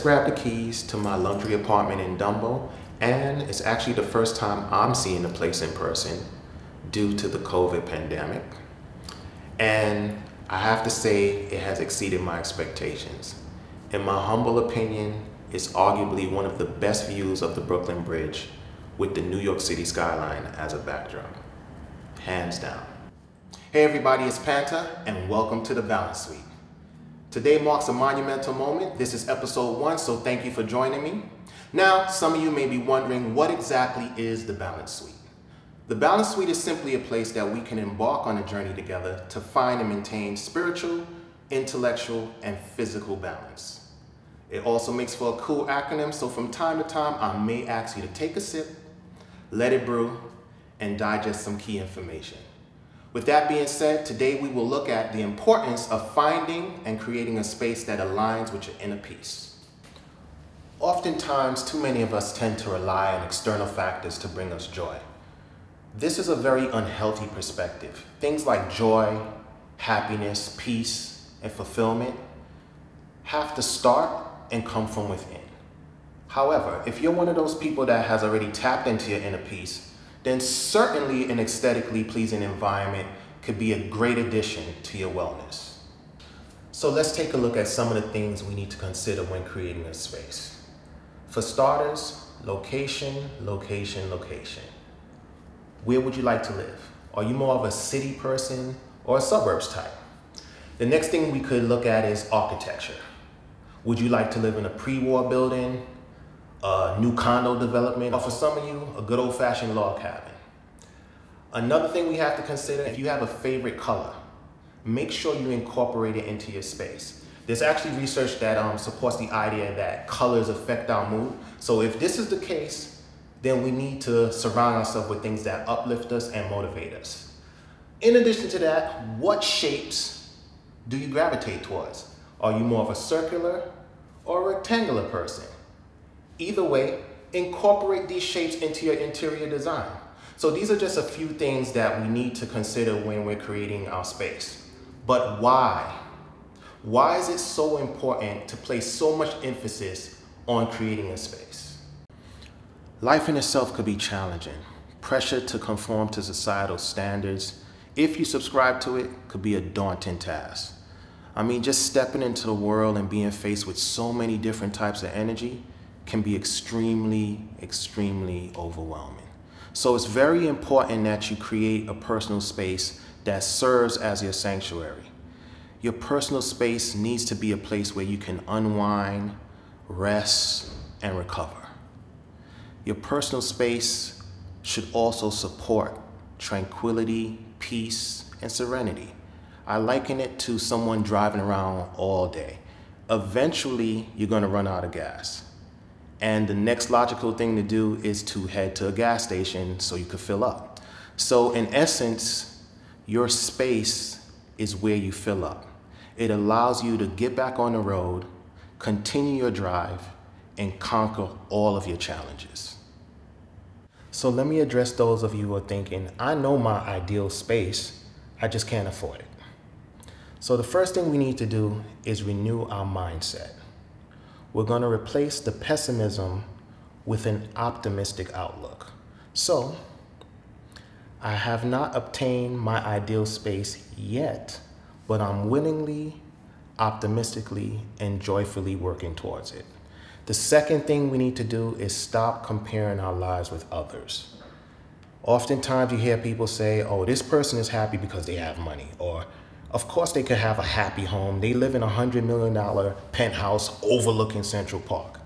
just grabbed the keys to my luxury apartment in Dumbo, and it's actually the first time I'm seeing the place in person due to the COVID pandemic. And I have to say it has exceeded my expectations. In my humble opinion, it's arguably one of the best views of the Brooklyn Bridge with the New York City skyline as a backdrop. Hands down. Hey everybody, it's Panta, and welcome to the Balancesuite. Today marks a monumental moment. This is episode 1, so thank you for joining me. Now, some of you may be wondering, what exactly is the Balancesuite? The Balancesuite is simply a place that we can embark on a journey together to find and maintain spiritual, intellectual, and physical balance. It also makes for a cool acronym, so from time to time, I may ask you to take a sip, let it brew, and digest some key information. With that being said, today we will look at the importance of finding and creating a space that aligns with your inner peace. Oftentimes, too many of us tend to rely on external factors to bring us joy. This is a very unhealthy perspective. Things like joy, happiness, peace, and fulfillment have to start and come from within. However, if you're one of those people that has already tapped into your inner peace, then certainly an aesthetically pleasing environment could be a great addition to your wellness. So let's take a look at some of the things we need to consider when creating a space. For starters, location, location, location. Where would you like to live? Are you more of a city person or a suburbs type? The next thing we could look at is architecture. Would you like to live in a pre-war building, a new condo development, or for some of you, a good old-fashioned log cabin? Another thing we have to consider, if you have a favorite color, make sure you incorporate it into your space. There's actually research that supports the idea that colors affect our mood. So if this is the case, then we need to surround ourselves with things that uplift us and motivate us. In addition to that, what shapes do you gravitate towards? Are you more of a circular or a rectangular person? Either way, incorporate these shapes into your interior design. So these are just a few things that we need to consider when we're creating our space. But why? Why is it so important to place so much emphasis on creating a space? Life in itself could be challenging. Pressure to conform to societal standards, if you subscribe to it, could be a daunting task. I mean, just stepping into the world and being faced with so many different types of energy can be extremely, extremely overwhelming. So it's very important that you create a personal space that serves as your sanctuary. Your personal space needs to be a place where you can unwind, rest, and recover. Your personal space should also support tranquility, peace, and serenity. I liken it to someone driving around all day. Eventually, you're going to run out of gas. And the next logical thing to do is to head to a gas station so you can fill up. So in essence, your space is where you fill up. It allows you to get back on the road, continue your drive, and conquer all of your challenges. So let me address those of you who are thinking, I know my ideal space, I just can't afford it. So the first thing we need to do is renew our mindset. We're going to replace the pessimism with an optimistic outlook. So, I have not obtained my ideal space yet, but I'm willingly, optimistically, and joyfully working towards it. The second thing we need to do is stop comparing our lives with others. Oftentimes you hear people say, oh, this person is happy because they have money, or of course they could have a happy home. They live in a $100 million penthouse overlooking Central Park.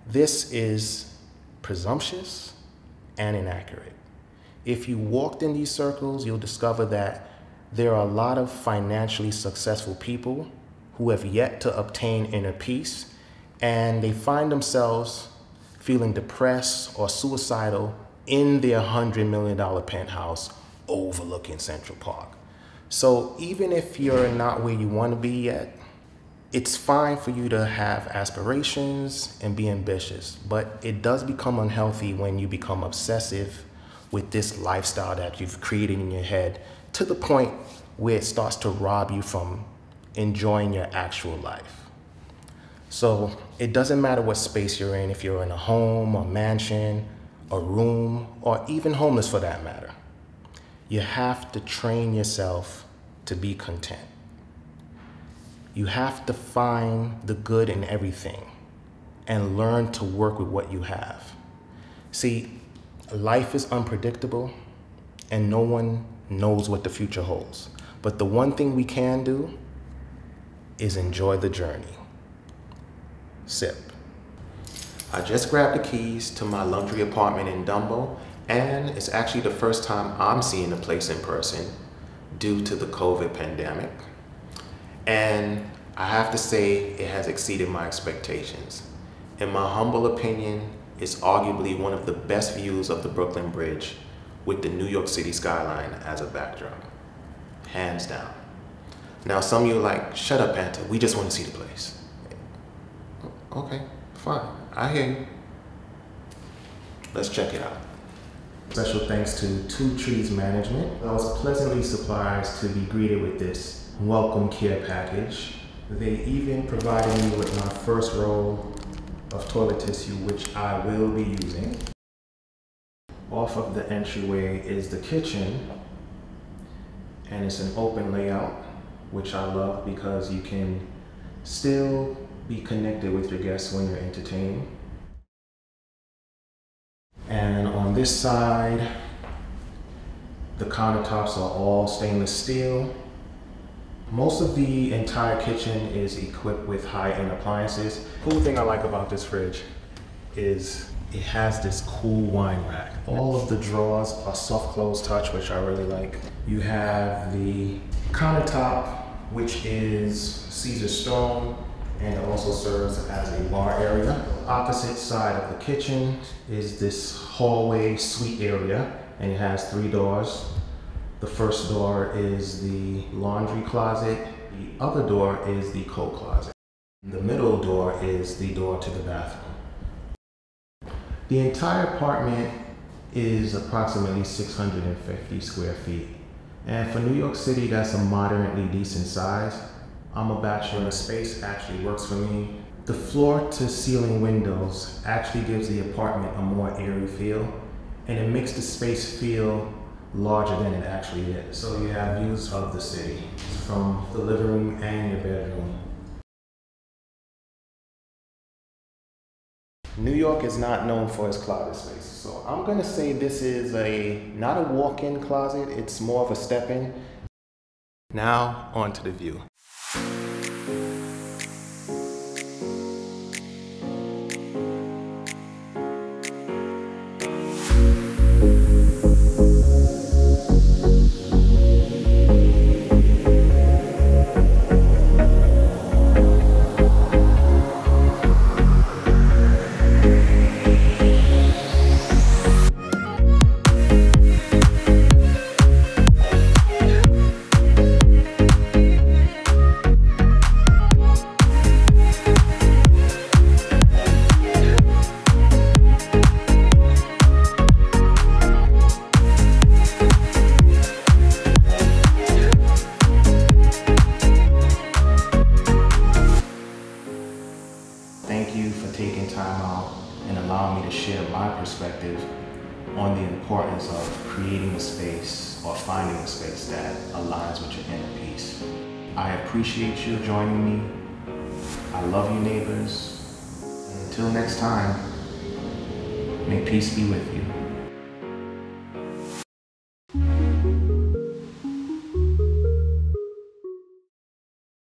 This is presumptuous and inaccurate. If you walked in these circles, you'll discover that there are a lot of financially successful people who have yet to obtain inner peace, and they find themselves feeling depressed or suicidal in their $100 million penthouse overlooking Central Park. So even if you're not where you want to be yet, it's fine for you to have aspirations and be ambitious, but it does become unhealthy when you become obsessive with this lifestyle that you've created in your head to the point where it starts to rob you from enjoying your actual life. So it doesn't matter what space you're in, if you're in a home, a mansion, a room, or even homeless for that matter. You have to train yourself to be content. You have to find the good in everything and learn to work with what you have. See, life is unpredictable and no one knows what the future holds. But the one thing we can do is enjoy the journey. Sip. I just grabbed the keys to my luxury apartment in Dumbo, and it's actually the first time I'm seeing the place in person due to the COVID pandemic. And I have to say it has exceeded my expectations. In my humble opinion, it's arguably one of the best views of the Brooklyn Bridge with the New York City skyline as a backdrop. Hands down. Now some of you are like, shut up, Panta, we just want to see the place. Okay, fine, I hear you. Let's check it out. Special thanks to Two Trees Management. I was pleasantly surprised to be greeted with this welcome care package. They even provided me with my first roll of toilet tissue, which I will be using. Off of the entryway is the kitchen, and it's an open layout, which I love because you can still be connected with your guests when you're entertaining. And on this side, the countertops are all stainless steel. Most of the entire kitchen is equipped with high-end appliances. Cool thing I like about this fridge is it has this cool wine rack. All of the drawers are soft close touch, which I really like. You have the countertop, which is Caesar stone, and it also serves as a bar area. Opposite side of the kitchen is this hallway suite area, and it has 3 doors. The first door is the laundry closet. The other door is the coat closet. The middle door is the door to the bathroom. The entire apartment is approximately 650 square feet. And for New York City, that's a moderately decent size. I'm a bachelor, the space actually works for me. The floor to ceiling windows actually gives the apartment a more airy feel, and it makes the space feel larger than it actually is. So you have views of the city from the living room and your bedroom. New York is not known for its closet space, so I'm gonna say this is not a walk-in closet, it's more of a step-in. Now, on to the view. Thank you for taking time out and allowing me to share my perspective on the importance of creating a space or finding a space that aligns with your inner peace. I appreciate you joining me. I love you, neighbors. And until next time, may peace be with you.